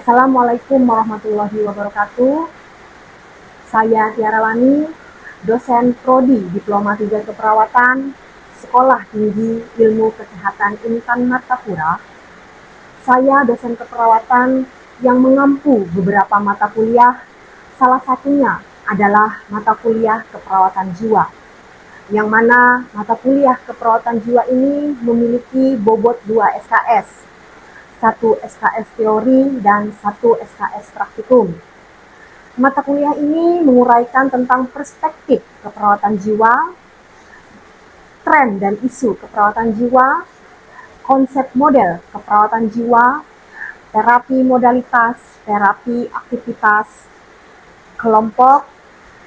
Assalamualaikum warahmatullahi wabarakatuh. Saya Tiara Lani, dosen Prodi Diploma 3 Keperawatan, Sekolah Tinggi Ilmu Kesehatan Intan Martapura. Saya dosen keperawatan yang mengampu beberapa mata kuliah, salah satunya adalah mata kuliah keperawatan jiwa, yang mana mata kuliah keperawatan jiwa ini memiliki bobot 2 SKS, 1 SKS teori dan 1 SKS praktikum. Mata kuliah ini menguraikan tentang perspektif keperawatan jiwa, tren dan isu keperawatan jiwa, konsep model keperawatan jiwa, terapi modalitas, terapi aktivitas, kelompok,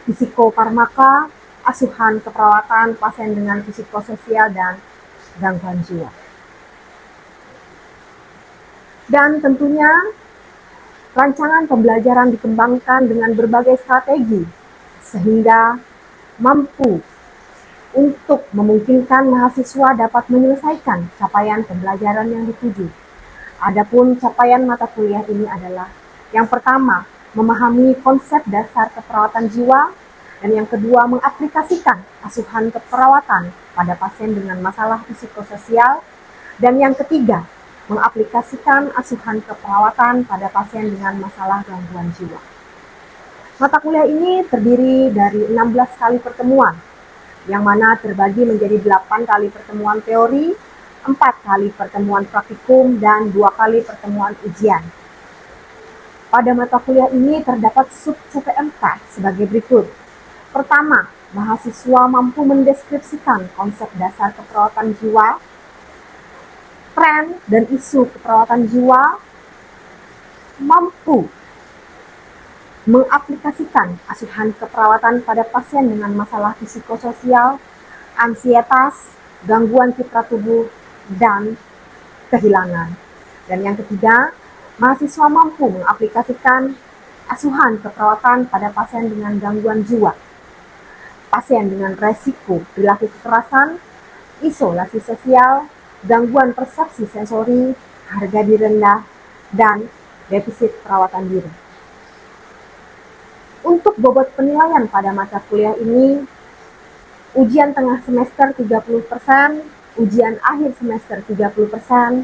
psikofarmaka, asuhan keperawatan pasien dengan psikososial dan gangguan jiwa. Dan tentunya rancangan pembelajaran dikembangkan dengan berbagai strategi sehingga mampu untuk memungkinkan mahasiswa dapat menyelesaikan capaian pembelajaran yang dituju. Adapun capaian mata kuliah ini adalah yang pertama, memahami konsep dasar keperawatan jiwa, dan yang kedua, mengaplikasikan asuhan keperawatan pada pasien dengan masalah psikososial, dan yang ketiga, mengaplikasikan asuhan keperawatan pada pasien dengan masalah gangguan jiwa. Mata kuliah ini terdiri dari 16 kali pertemuan, yang mana terbagi menjadi 8 kali pertemuan teori, 4 kali pertemuan praktikum, dan 2 kali pertemuan ujian. Pada mata kuliah ini terdapat sub-CPMK sebagai berikut. Pertama, mahasiswa mampu mendeskripsikan konsep dasar keperawatan jiwa, tren dan isu keperawatan jiwa, mampu mengaplikasikan asuhan keperawatan pada pasien dengan masalah psikososial, ansietas, gangguan citra tubuh, dan kehilangan. Dan yang ketiga, mahasiswa mampu mengaplikasikan asuhan keperawatan pada pasien dengan gangguan jiwa, pasien dengan resiko perilaku kekerasan, isolasi sosial, gangguan persepsi sensori, harga diri rendah, dan defisit perawatan diri. Untuk bobot penilaian pada mata kuliah ini, ujian tengah semester 30%, ujian akhir semester 30%,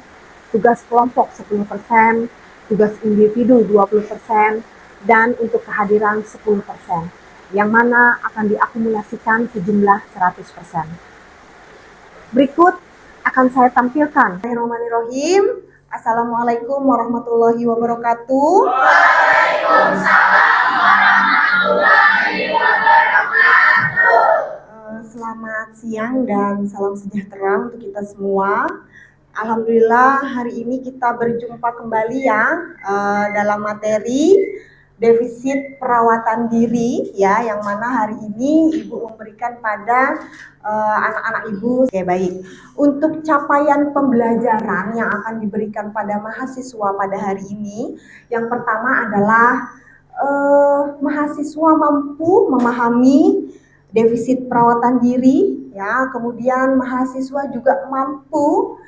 tugas kelompok 10%, tugas individu 20%, dan untuk kehadiran 10%, yang mana akan diakumulasikan sejumlah 100%. Berikut akan saya tampilkan. Bismillahirrahmanirrahim. Assalamualaikum warahmatullahi wabarakatuh. Waalaikumsalam warahmatullahi wabarakatuh. Selamat siang dan salam sejahtera untuk kita semua. Alhamdulillah hari ini kita berjumpa kembali ya dalam materi defisit perawatan diri ya, yang mana hari ini Ibu memberikan pada anak-anak Ibu. Oke, baik. Untuk capaian pembelajaran yang akan diberikan pada mahasiswa pada hari ini, yang pertama adalah mahasiswa mampu memahami defisit perawatan diri ya, kemudian mahasiswa juga mampu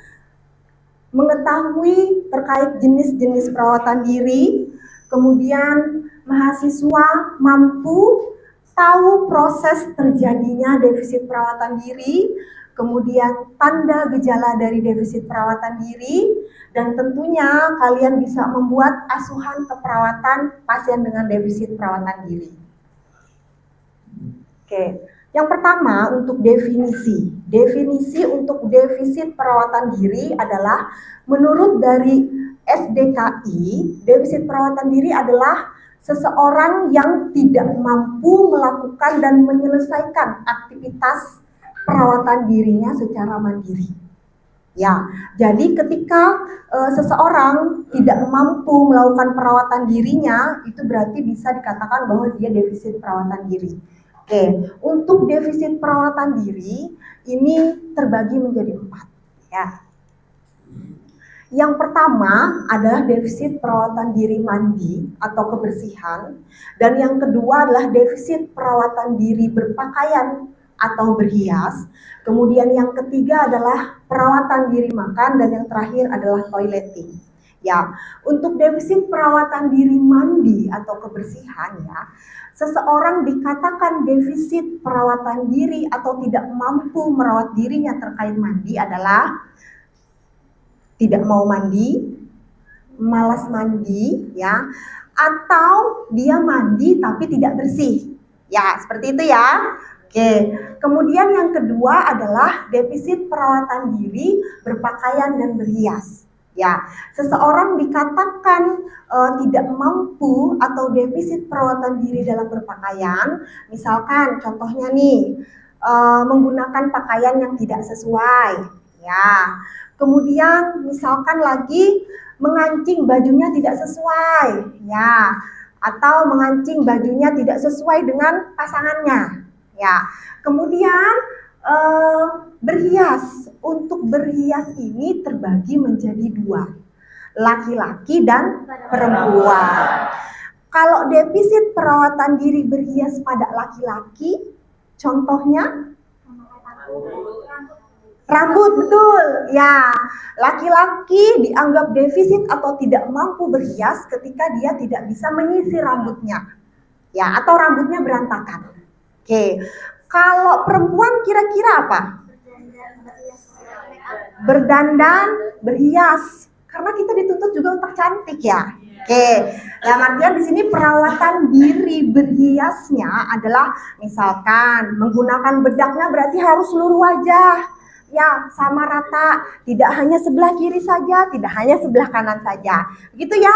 mengetahui terkait jenis-jenis perawatan diri. Kemudian mahasiswa mampu tahu proses terjadinya defisit perawatan diri, kemudian tanda gejala dari defisit perawatan diri, dan tentunya kalian bisa membuat asuhan keperawatan pasien dengan defisit perawatan diri. Oke, yang pertama untuk definisi. Definisi untuk defisit perawatan diri adalah menurut dari SDKI, defisit perawatan diri adalah seseorang yang tidak mampu melakukan dan menyelesaikan aktivitas perawatan dirinya secara mandiri. Ya, jadi ketika seseorang tidak mampu melakukan perawatan dirinya, itu berarti bisa dikatakan bahwa dia defisit perawatan diri. Oke, untuk defisit perawatan diri ini terbagi menjadi 4 ya. Yang pertama adalah defisit perawatan diri mandi atau kebersihan, dan yang kedua adalah defisit perawatan diri berpakaian atau berhias. Kemudian yang ketiga adalah perawatan diri makan, dan yang terakhir adalah toileting. Ya, untuk defisit perawatan diri mandi atau kebersihan ya, seseorang dikatakan defisit perawatan diri atau tidak mampu merawat dirinya terkait mandi adalah tidak mau mandi, malas mandi ya, atau dia mandi tapi tidak bersih. Ya, seperti itu ya. Oke. Kemudian yang kedua adalah defisit perawatan diri, berpakaian dan berhias. Ya, seseorang dikatakan tidak mampu atau defisit perawatan diri dalam berpakaian, misalkan contohnya nih, menggunakan pakaian yang tidak sesuai. Ya, kemudian misalkan lagi mengancing bajunya tidak sesuai, ya, atau mengancing bajunya tidak sesuai dengan pasangannya, ya. Kemudian berhias. Untuk berhias ini terbagi menjadi dua, laki-laki dan perempuan. Kalau defisit perawatan diri berhias pada laki-laki, contohnya rambut, betul. Ya, laki-laki dianggap defisit atau tidak mampu berhias ketika dia tidak bisa menyisir rambutnya. Ya, atau rambutnya berantakan. Oke. Kalau perempuan kira-kira apa? Berdandan, berhias. Karena kita dituntut juga untuk cantik ya. Oke. Dalam artian di sini perawatan diri berhiasnya adalah misalkan menggunakan bedaknya berarti harus seluruh wajah. Ya, sama rata, tidak hanya sebelah kiri saja, tidak hanya sebelah kanan saja. Begitu ya.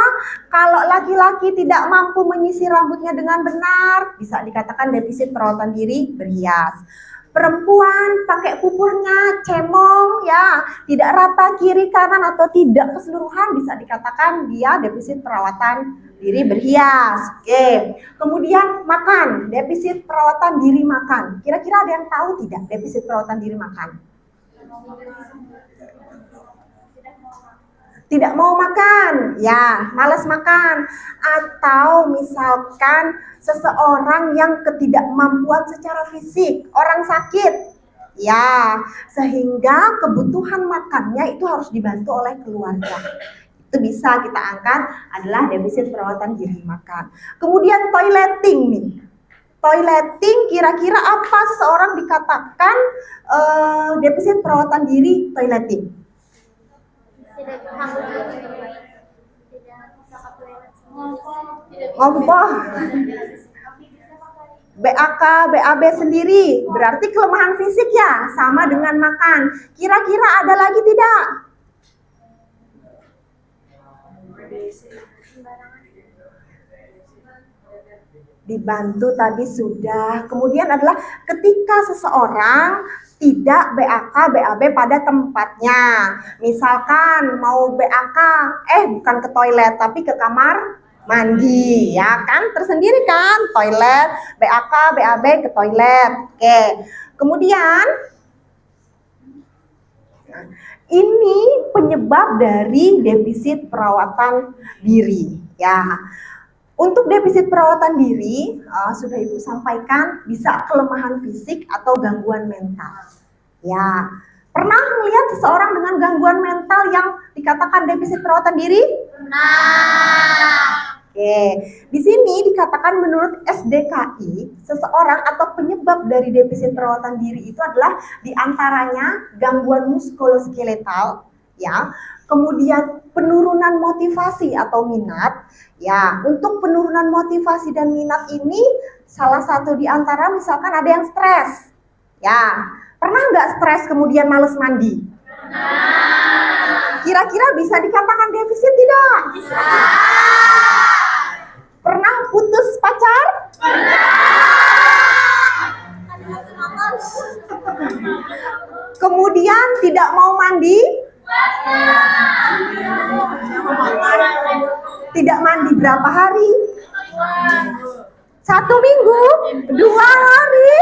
Kalau laki-laki tidak mampu menyisir rambutnya dengan benar, bisa dikatakan defisit perawatan diri berhias. Perempuan pakai pupurnya cemong ya, tidak rata kiri kanan atau tidak keseluruhan, bisa dikatakan dia defisit perawatan diri berhias. Oke. Kemudian makan, defisit perawatan diri makan. Kira-kira ada yang tahu tidak defisit perawatan diri makan? Tidak mau makan, ya, malas makan, atau misalkan seseorang yang ketidakmampuan secara fisik, orang sakit, ya, sehingga kebutuhan makannya itu harus dibantu oleh keluarga. Itu bisa kita angkat adalah defisit perawatan diri makan. Kemudian toileting nih. Toileting kira-kira apa seseorang dikatakan defisit perawatan diri toileting? Ngompoh. BAK, BAB sendiri berarti kelemahan fisik ya, sama dengan makan. Kira-kira ada lagi tidak? Dibantu tadi sudah. Kemudian adalah ketika seseorang tidak BAK, BAB pada tempatnya. Misalkan mau BAK, bukan ke toilet tapi ke kamar mandi, ya kan? Tersendiri kan? Toilet, BAK, BAB ke toilet. Oke. Kemudian ini penyebab dari defisit perawatan diri, ya. Untuk defisit perawatan diri, sudah Ibu sampaikan bisa kelemahan fisik atau gangguan mental. Ya, pernah melihat seseorang dengan gangguan mental yang dikatakan defisit perawatan diri? Pernah. Oke, di sini dikatakan menurut SDKI, seseorang atau penyebab dari defisit perawatan diri itu adalah diantaranya gangguan muskuloskeletal, ya. Kemudian penurunan motivasi atau minat. Ya, untuk penurunan motivasi dan minat ini salah satu di antara misalkan ada yang stres. Ya, pernah nggak stres kemudian males mandi? Kira-kira bisa dikatakan defisit tidak? Bisa. Pernah putus pacar? Kemudian tidak mau mandi? Tidak mandi berapa hari? 1 minggu? 2 hari?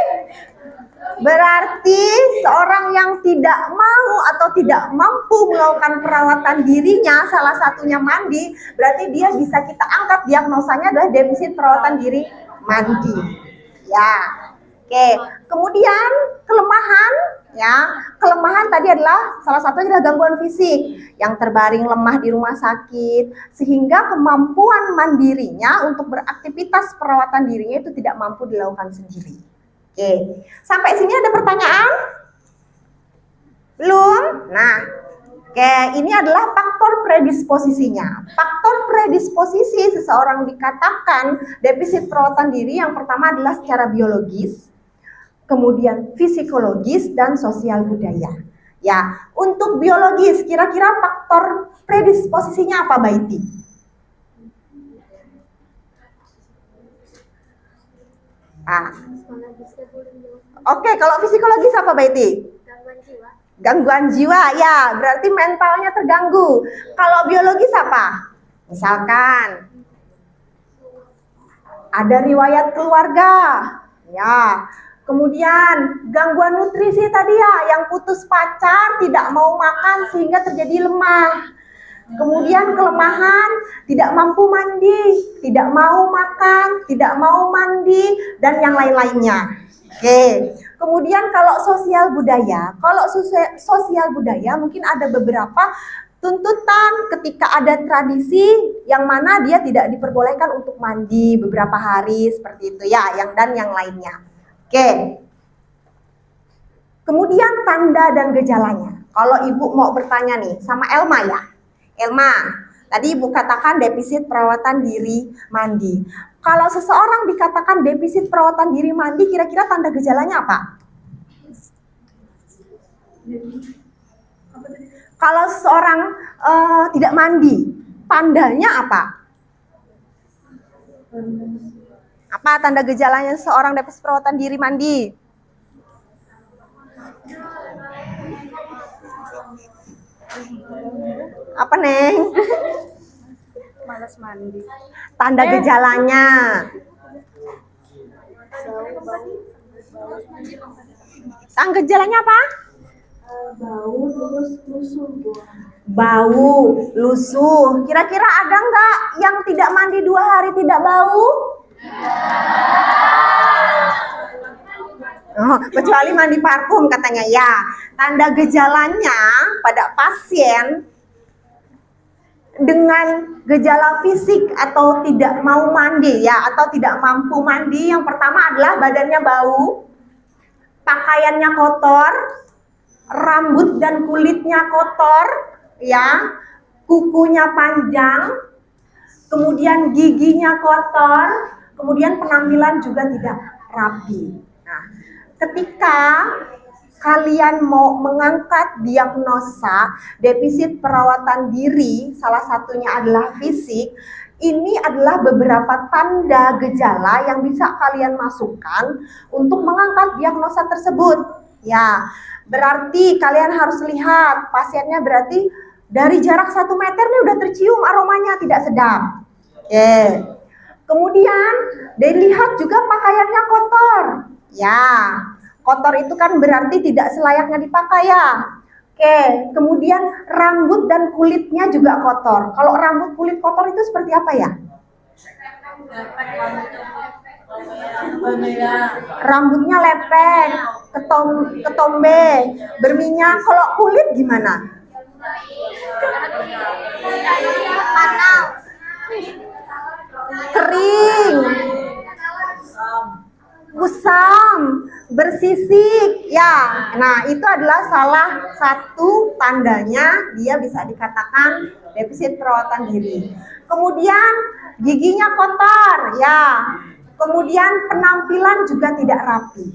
Berarti seorang yang tidak mau atau tidak mampu melakukan perawatan dirinya, salah satunya mandi, berarti dia bisa kita angkat diagnosanya adalah defisit perawatan diri mandi. Ya, oke. Kemudian kelemahan Ya, kelemahan tadi adalah salah satunya adalah gangguan fisik yang terbaring lemah di rumah sakit sehingga kemampuan mandirinya untuk beraktivitas perawatan dirinya itu tidak mampu dilakukan sendiri. Oke, sampai sini ada pertanyaan? Belum? Nah, oke, ini adalah faktor predisposisinya. Faktor predisposisi seseorang dikatakan defisit perawatan diri yang pertama adalah secara biologis, kemudian psikologis dan sosial budaya. Ya, untuk biologis kira-kira faktor predisposisinya apa, Baiti? Oke, kalau psikologis apa, Baiti? Gangguan jiwa, ya, berarti mentalnya terganggu. Kalau biologis apa? Misalkan ada riwayat keluarga, ya. Kemudian gangguan nutrisi tadi ya, yang putus pacar, tidak mau makan sehingga terjadi lemah. Kemudian kelemahan, tidak mampu mandi, tidak mau makan, tidak mau mandi, dan yang lain-lainnya. Oke. Kemudian kalau sosial budaya mungkin ada beberapa tuntutan ketika ada tradisi yang mana dia tidak diperbolehkan untuk mandi beberapa hari seperti itu ya, dan yang lainnya. Oke. Kemudian tanda dan gejalanya. Kalau Ibu mau bertanya nih sama Elma ya. Elma, tadi Ibu katakan defisit perawatan diri mandi. Kalau seseorang dikatakan defisit perawatan diri mandi, kira-kira tanda gejalanya apa? Kalau seseorang tidak mandi, tandanya apa? Apa tanda gejalanya seorang defisit perawatan diri mandi? Apa, Neng? Malas mandi. Tanda gejalanya. Tanda gejalanya apa? Bau terus lusuh. Bau, lusuh. Kira-kira ada nggak yang tidak mandi 2 hari tidak bau? Oh, kecuali mandi parfum katanya ya. Tanda gejalanya pada pasien dengan gejala fisik atau tidak mau mandi ya, atau tidak mampu mandi, yang pertama adalah badannya bau, pakaiannya kotor, rambut dan kulitnya kotor ya, kukunya panjang, kemudian giginya kotor, kemudian penampilan juga tidak rapi. Nah, ketika kalian mau mengangkat diagnosa defisit perawatan diri, salah satunya adalah fisik, ini adalah beberapa tanda gejala yang bisa kalian masukkan untuk mengangkat diagnosa tersebut. Ya, berarti kalian harus lihat pasiennya, berarti dari jarak 1 meter nih udah tercium aromanya tidak sedap. Oke. Kemudian dilihat juga pakaiannya kotor. Ya, kotor itu kan berarti tidak selayaknya dipakai ya. Oke, kemudian rambut dan kulitnya juga kotor. Kalau rambut kulit kotor itu seperti apa ya? Rambutnya lepek, ketombe, berminyak. Kalau kulit gimana? Kering, kusam, bersisik ya. Nah, itu adalah salah satu tandanya dia bisa dikatakan defisit perawatan diri. Kemudian giginya kotor ya. Kemudian penampilan juga tidak rapi.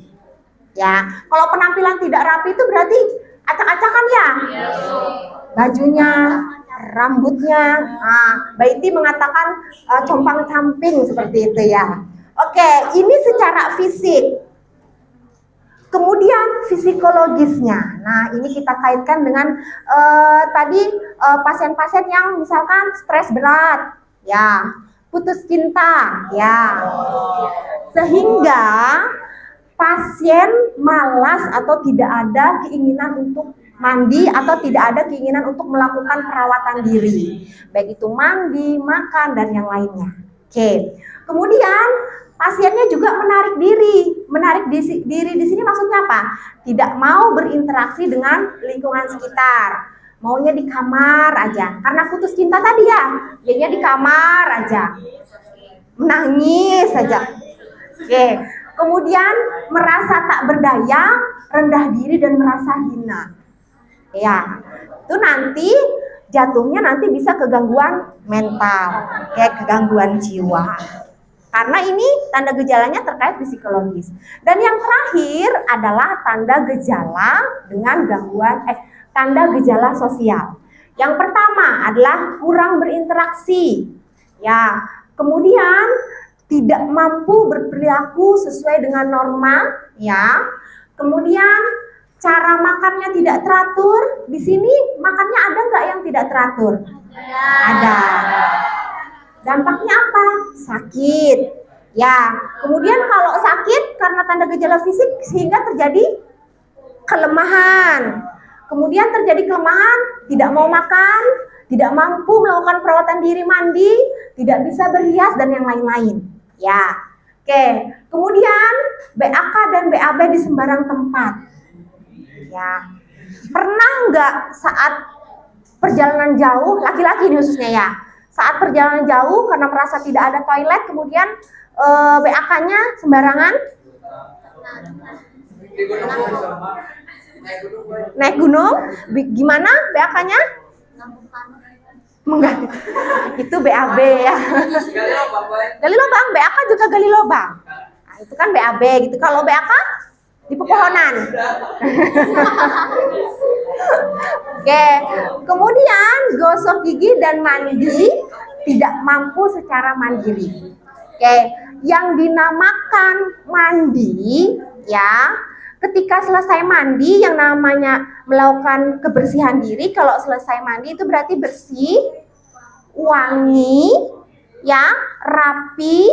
Ya, kalau penampilan tidak rapi itu berarti acak-acakan ya. Bajunya, rambutnya. Nah, Baiti mengatakan compang-camping seperti itu ya. Oke, ini secara fisik. Kemudian psikologisnya. Nah, ini kita kaitkan dengan tadi pasien-pasien yang misalkan stres berat, ya, putus cinta, ya. Sehingga pasien malas atau tidak ada keinginan untuk mandi atau tidak ada keinginan untuk melakukan perawatan diri, baik itu mandi, makan, dan yang lainnya. Oke. Kemudian Pasiennya juga menarik diri. Menarik diri di sini maksudnya apa? Tidak mau berinteraksi dengan lingkungan sekitar. Maunya di kamar aja. Karena putus cinta tadi ya. Dianya di kamar aja. Menangis saja. Oke. Kemudian merasa tak berdaya, rendah diri dan merasa hina. Ya. Itu nanti jatuhnya nanti bisa ke gangguan mental, kayak kegangguan jiwa. Karena ini tanda gejalanya terkait psikologis. Dan yang terakhir adalah tanda gejala dengan tanda gejala sosial. Yang pertama adalah kurang berinteraksi. Ya, kemudian tidak mampu berperilaku sesuai dengan norma, ya. Kemudian cara makannya tidak teratur. Di sini makannya ada nggak yang tidak teratur? Ada. Dampaknya apa? Sakit. Ya, kemudian kalau sakit karena tanda gejala fisik sehingga terjadi kelemahan. Kemudian terjadi kelemahan, tidak mau makan, tidak mampu melakukan perawatan diri mandi, tidak bisa berhias dan yang lain-lain. Ya. Oke, kemudian BAK dan BAB di sembarang tempat. Ya. Pernah nggak saat perjalanan jauh, laki-laki ini khususnya ya, saat perjalanan jauh karena merasa tidak ada toilet, kemudian BAK-nya sembarangan? Naik gunung? Gimana BAK-nya? Enggak. Itu BAB ya. Gali lubang, BAK juga gali lubang. Nah, itu kan BAB gitu. Kalau BAK di pepohonan. Oke, kemudian gosok gigi dan mandi tidak mampu secara mandiri. Oke, yang dinamakan mandi ya, ketika selesai mandi yang namanya melakukan kebersihan diri, kalau selesai mandi itu berarti bersih, wangi, ya, rapi,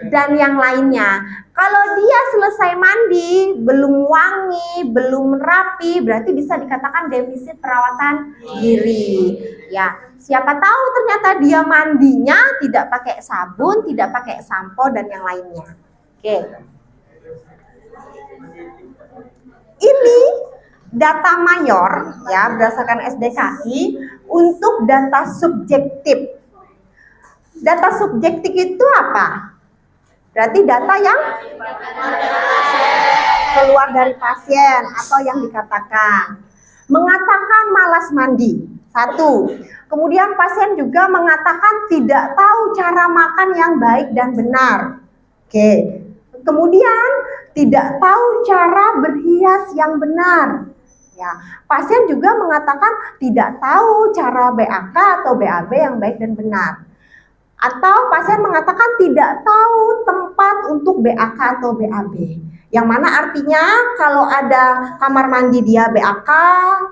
dan yang lainnya. Kalau dia selesai mandi belum wangi, belum rapi, berarti bisa dikatakan defisit perawatan diri. Ya, siapa tahu ternyata dia mandinya tidak pakai sabun, tidak pakai sampo dan yang lainnya. Oke. Ini data mayor ya berdasarkan SDKI untuk data subjektif. Data subjektif itu apa? Berarti data yang keluar dari pasien atau yang dikatakan. Mengatakan malas mandi. Satu. Kemudian pasien juga mengatakan tidak tahu cara makan yang baik dan benar. Oke. Kemudian tidak tahu cara berhias yang benar. Ya, pasien juga mengatakan tidak tahu cara BAK atau BAB yang baik dan benar. Atau pasien mengatakan tidak tahu tempat untuk BAK atau BAB. Yang mana artinya kalau ada kamar mandi dia BAK,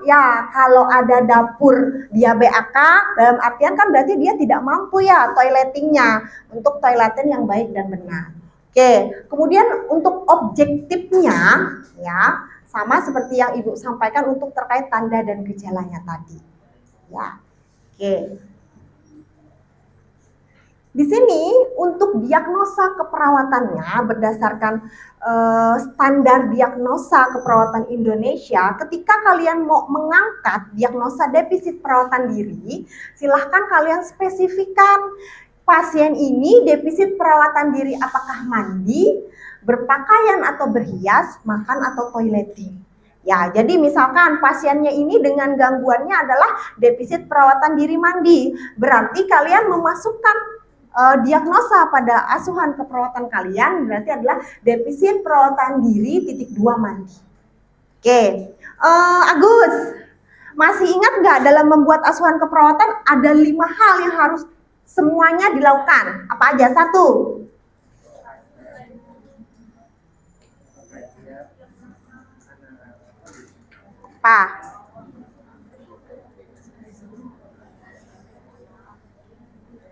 ya kalau ada dapur dia BAK, dalam artian kan berarti dia tidak mampu ya toiletingnya untuk toileting yang baik dan benar. Oke, kemudian untuk objektifnya ya sama seperti yang Ibu sampaikan untuk terkait tanda dan gejalanya tadi. Ya. Oke. Di sini untuk diagnosa keperawatannya berdasarkan standar diagnosa keperawatan Indonesia, ketika kalian mau mengangkat diagnosa defisit perawatan diri, silahkan kalian spesifikkan pasien ini defisit perawatan diri apakah mandi, berpakaian atau berhias, makan atau toileting. Ya, jadi misalkan pasiennya ini dengan gangguannya adalah defisit perawatan diri mandi, berarti kalian memasukkan diagnosa pada asuhan keperawatan kalian berarti adalah defisit perawatan diri ×2 mandi. Oke, Agus, masih ingat nggak dalam membuat asuhan keperawatan ada 5 hal yang harus semuanya dilakukan? Apa aja? 1. Apa?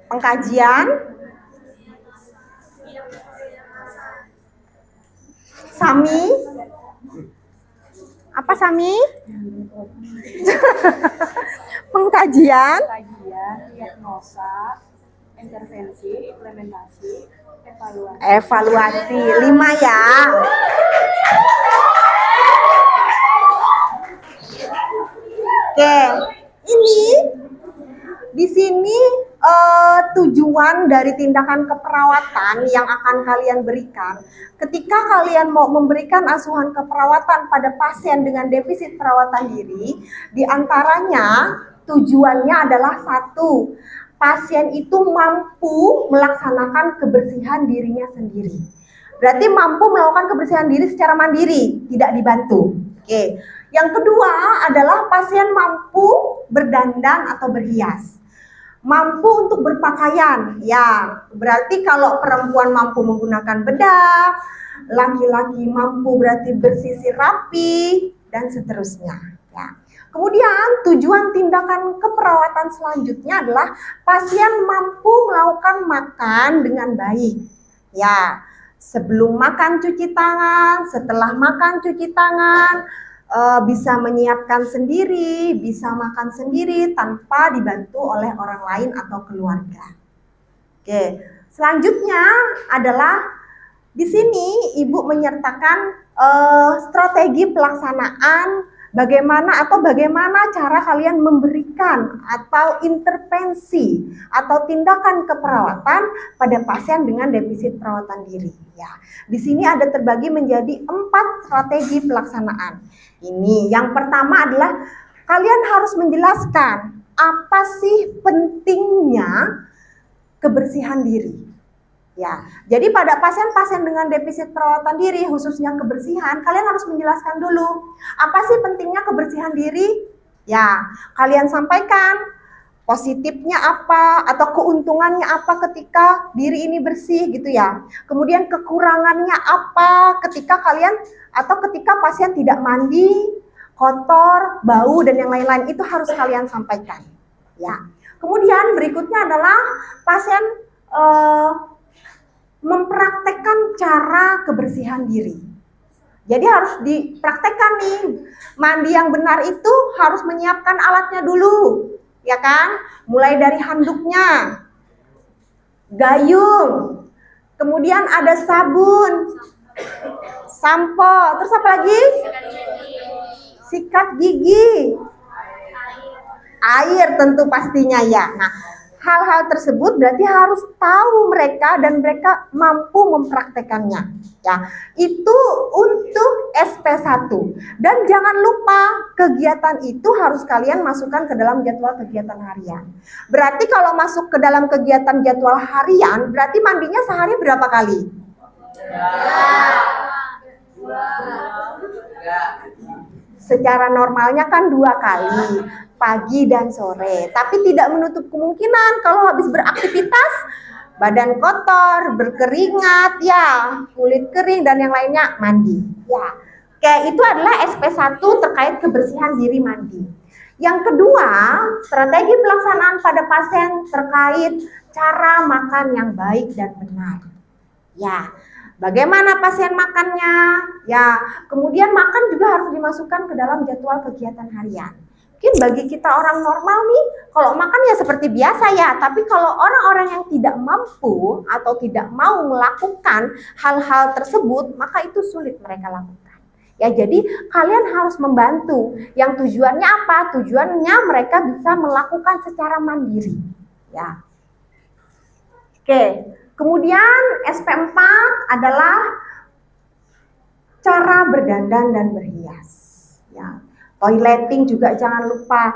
Pengkajian, Sami, apa Sami? Pengkajian, Diagnosa, intervensi, implementasi, evaluasi. Evaluasi 5 ya. Oke, ini di sini tujuan dari tindakan keperawatan yang akan kalian berikan. Ketika kalian mau memberikan asuhan keperawatan pada pasien dengan defisit perawatan diri, diantaranya tujuannya adalah satu, pasien itu mampu melaksanakan kebersihan dirinya sendiri. Berarti mampu melakukan kebersihan diri secara mandiri, tidak dibantu. Oke. Yang kedua adalah pasien mampu berdandan atau berhias. Mampu untuk berpakaian, ya berarti kalau perempuan mampu menggunakan bedak, laki-laki mampu berarti bersisir rapi, dan seterusnya. Ya. Kemudian tujuan tindakan keperawatan selanjutnya adalah pasien mampu melakukan makan dengan baik. Ya, sebelum makan cuci tangan, setelah makan cuci tangan, bisa menyiapkan sendiri, bisa makan sendiri tanpa dibantu oleh orang lain atau keluarga. Oke, selanjutnya adalah di sini Ibu menyertakan strategi pelaksanaan bagaimana cara kalian memberikan atau intervensi atau tindakan keperawatan pada pasien dengan defisit perawatan diri. Ya, di sini ada terbagi menjadi 4 strategi pelaksanaan. Ini yang pertama adalah kalian harus menjelaskan apa sih pentingnya kebersihan diri. Ya, jadi pada pasien-pasien dengan defisit perawatan diri, khususnya kebersihan, kalian harus menjelaskan dulu apa sih pentingnya kebersihan diri. Ya, kalian sampaikan positifnya apa atau keuntungannya apa ketika diri ini bersih gitu ya. Kemudian kekurangannya apa ketika ketika pasien tidak mandi, kotor, bau dan yang lain-lain, itu harus kalian sampaikan. Ya. Kemudian berikutnya adalah pasien mempraktekkan cara kebersihan diri. Jadi harus dipraktekkan nih, mandi yang benar itu harus menyiapkan alatnya dulu, ya kan? Mulai dari handuknya, gayung, kemudian ada sabun, sampo, terus apa lagi? Sikat gigi, air tentu pastinya ya. Nah, hal-hal tersebut berarti harus tahu mereka dan mereka mampu mempraktekannya. Ya, itu untuk SP1. Dan jangan lupa kegiatan itu harus kalian masukkan ke dalam jadwal kegiatan harian. Berarti kalau masuk ke dalam kegiatan jadwal harian, berarti mandinya sehari berapa kali? Secara normalnya kan 2 kali, pagi dan sore. Tapi tidak menutup kemungkinan kalau habis beraktivitas, badan kotor, berkeringat, ya, kulit kering dan yang lainnya, mandi. Ya, oke, itu adalah SP1 terkait kebersihan diri mandi. Yang kedua, strategi pelaksanaan pada pasien terkait cara makan yang baik dan benar. Ya, bagaimana pasien makannya? Ya, kemudian makan juga harus dimasukkan ke dalam jadwal kegiatan harian. Mungkin bagi kita orang normal nih, kalau makan ya seperti biasa ya, tapi kalau orang-orang yang tidak mampu atau tidak mau melakukan hal-hal tersebut, maka itu sulit mereka lakukan. Ya, jadi kalian harus membantu. Yang tujuannya apa? Tujuannya mereka bisa melakukan secara mandiri. Ya. Oke. Kemudian SP4 adalah cara berdandan dan berhias. Ya, toileting juga jangan lupa.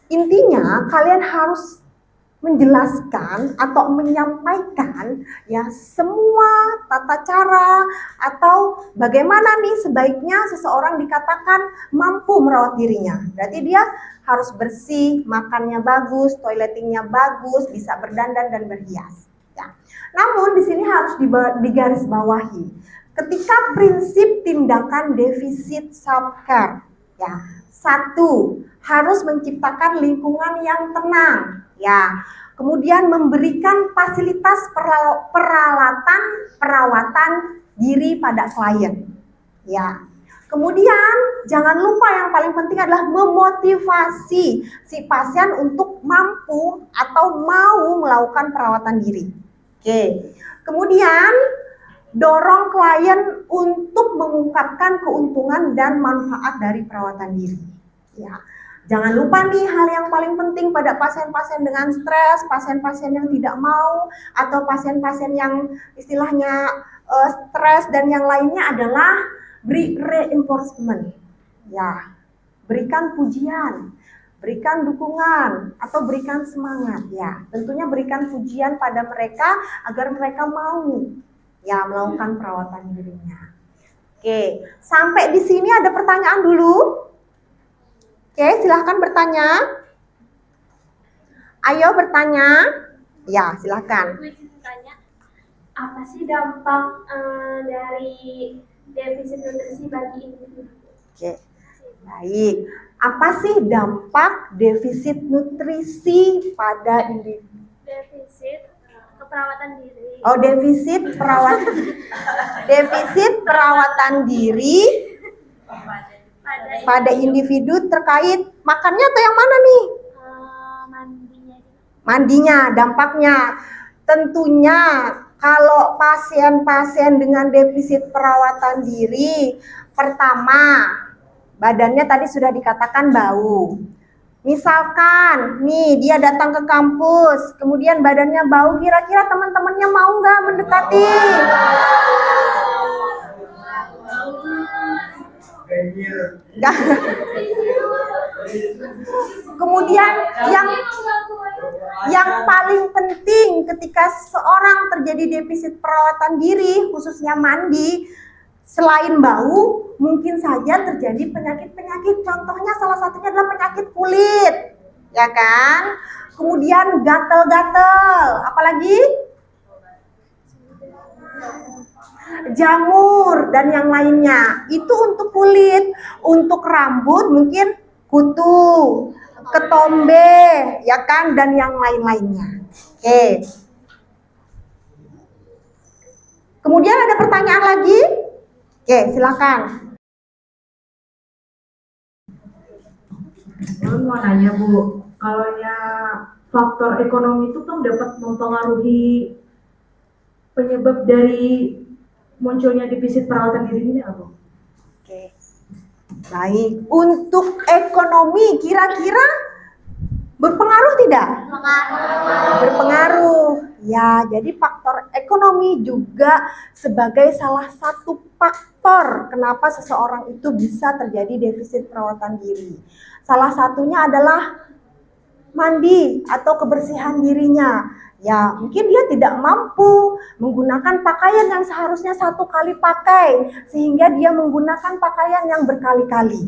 Intinya kalian harus menjelaskan atau menyampaikan ya semua tata cara atau bagaimana nih sebaiknya seseorang dikatakan mampu merawat dirinya. Berarti dia harus bersih, makannya bagus, toiletingnya bagus, bisa berdandan dan berhias. Ya. Namun di sini harus digarisbawahi. Ketika prinsip tindakan defisit self-care, ya, 1, harus menciptakan lingkungan yang tenang, ya. Kemudian memberikan fasilitas perawatan diri pada klien, ya. Kemudian jangan lupa yang paling penting adalah memotivasi si pasien untuk mampu atau mau melakukan perawatan diri. Oke. Kemudian dorong klien untuk mengungkapkan keuntungan dan manfaat dari perawatan diri. Ya. Jangan lupa nih hal yang paling penting pada pasien-pasien dengan stres, pasien-pasien yang tidak mau, atau pasien-pasien yang istilahnya stres dan yang lainnya adalah beri reinforcement. Ya, berikan pujian, berikan dukungan, atau berikan semangat. Ya, tentunya berikan pujian pada mereka agar mereka mau ya melakukan perawatan dirinya. Oke, sampai di sini ada pertanyaan dulu. Oke, silahkan bertanya. Ayo bertanya. Ya, silahkan. Apa sih dampak dari defisit nutrisi bagi individu? Oke, baik. Apa sih dampak defisit nutrisi pada individu? Defisit keperawatan diri. Oh, defisit perawatan diri pada individu terkait makannya atau yang mana nih? Mandinya. Mandinya, dampaknya. Tentunya kalau pasien-pasien dengan defisit perawatan diri, pertama, badannya tadi sudah dikatakan bau. Misalkan, nih dia datang ke kampus, kemudian badannya bau, kira-kira teman-temannya mau nggak mendekati? Kemudian yang paling penting ketika seorang terjadi defisit perawatan diri, khususnya mandi, selain bau, mungkin saja terjadi penyakit-penyakit. Contohnya salah satunya adalah penyakit kulit, ya kan? Kemudian gatal-gatal, apalagi jamur dan yang lainnya. Itu untuk kulit. Untuk rambut mungkin kutu, ketombe, ya kan, dan yang lain-lainnya. Oke. Kemudian ada pertanyaan lagi? Oke, silakan. Mau nanya Bu, kalau faktor ekonomi itu kan dapat mempengaruhi penyebab dari munculnya defisit perawatan diri ini apa? Oke. Baik, untuk ekonomi kira-kira berpengaruh tidak? Berpengaruh. Ya, jadi faktor ekonomi juga sebagai salah satu faktor kenapa seseorang itu bisa terjadi defisit perawatan diri. Salah satunya adalah mandi atau kebersihan dirinya. Ya, mungkin dia tidak mampu menggunakan pakaian yang seharusnya satu kali pakai, sehingga dia menggunakan pakaian yang berkali-kali.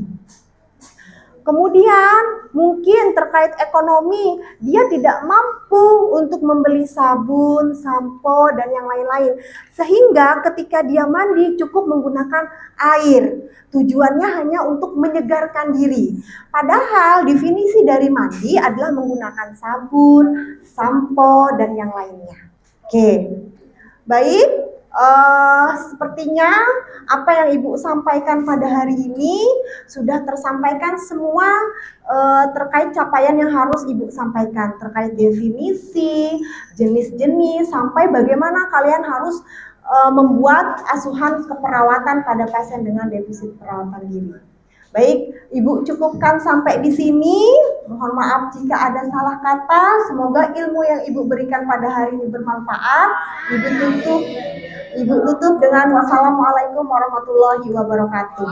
Kemudian mungkin terkait ekonomi, dia tidak mampu untuk membeli sabun, sampo, dan yang lain-lain. Sehingga ketika dia mandi cukup menggunakan air. Tujuannya hanya untuk menyegarkan diri. Padahal definisi dari mandi adalah menggunakan sabun, sampo, dan yang lainnya. Oke, baik. Sepertinya apa yang Ibu sampaikan pada hari ini sudah tersampaikan semua terkait capaian yang harus Ibu sampaikan, terkait definisi, jenis-jenis, sampai bagaimana kalian harus membuat asuhan keperawatan pada pasien dengan defisit perawatan diri. Baik, Ibu cukupkan sampai di sini. Mohon maaf jika ada salah kata. Semoga ilmu yang Ibu berikan pada hari ini bermanfaat. Ibu tutup dengan wassalamualaikum warahmatullahi wabarakatuh.